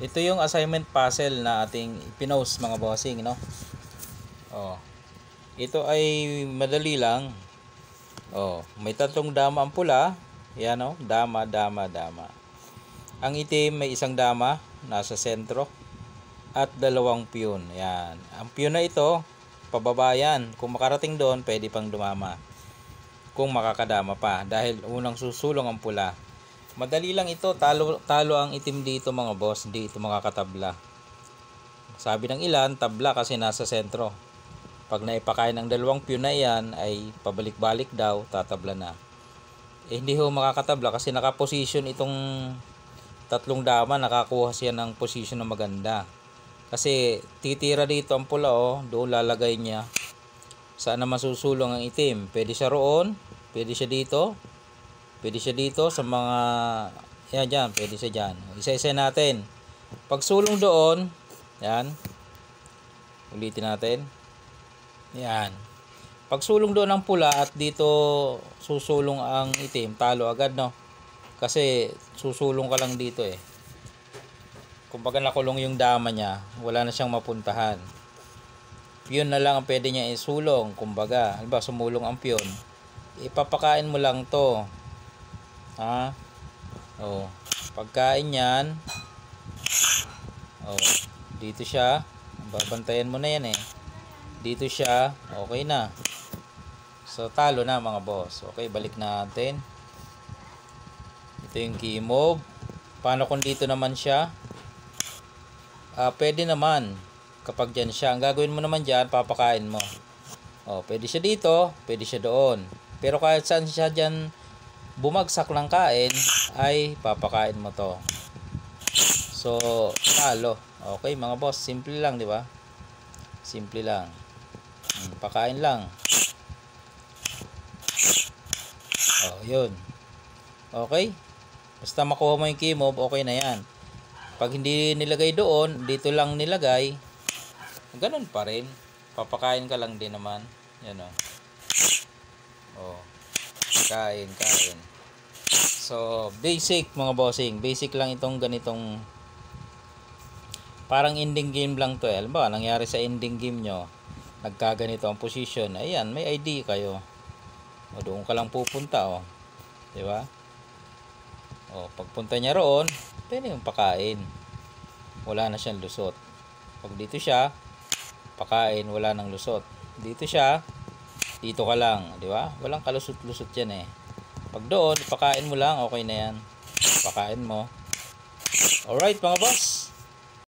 Ito yung assignment puzzle na ating pinost mga bossing, no? Oh. Ito ay madali lang. Oh, may tatlong dama ang pula. Yan, oh, dama, dama, dama. Ang itim may isang dama nasa sentro at dalawang piyon. Yan. Ang piyon na ito, pababa yan. Kung makarating doon, pwede pang dumama. Kung makakadama pa dahil unang susulong ang pula. Madali lang ito, talo ang itim dito mga boss, hindi ito makakatabla. Sabi ng ilan, tabla kasi nasa sentro. Pag naipakain ng dalawang piyon na yan ay pabalik-balik daw, tatabla na. Hindi ho makakatabla kasi nakaposisyon itong tatlong dama, nakakuha siya ng posisyon na maganda. Kasi titira dito ang pula, oh, doon lalagay niya. Saan na masusulong ang itim? Pwede siya roon, pwede siya dito. Pwede siya dito sa mga, yan dyan, pwede siya dyan. Isa-isa natin. Pag sulong doon, yan. Ulitin natin. Yan. Pag sulong doon ang pula at dito susulong ang itim, talo agad, no? Kasi susulong ka lang dito eh. Kumbaga nakulong yung dama niya, wala na siyang mapuntahan. Piyon na lang ang pwede niya isulong. Kumbaga, halimbawa sumulong ang piyon, ipapakain mo lang to. Ha? Oh, pagkain yan. Oh, dito siya. Babantayan mo na yan eh. Dito siya, okay na. So talo na mga boss. Okay, balik natin. Ito yung key move. Paano kung dito naman siya? Pwede naman kapag dyan siya. Ang gagawin mo naman dyan, papakain mo. Oh, pwede siya dito, pwede siya doon. Pero kahit saan siya dyan bumagsak ng kain, ay papakain mo to. So, talo. Okay mga boss, simple lang, di ba? Simple lang. Pakain lang. Oh, yun. Okay? Basta makuha mo yung key move, okay na yan. Pag hindi nilagay doon, dito lang nilagay, ganun pa rin. Papakain ka lang din naman. Yan o. Oh. Kain. So, basic mga bossing. Basic lang itong ganitong, parang ending game lang to eh. Alam ba, nangyari sa ending game nyo, nagkaganito ang position. Ayan, may ID kayo. O, doon ka lang pupunta, oh. Diba? O, pagpunta niya roon, pwede yung pakain. Wala na siyang lusot. Pag dito siya, pakain, wala nang lusot. Dito siya, dito ka lang, di ba? Walang kalusot-lusot yan eh. Pag doon, pakain mo lang, okay na yan. Pakain mo. Alright mga boss.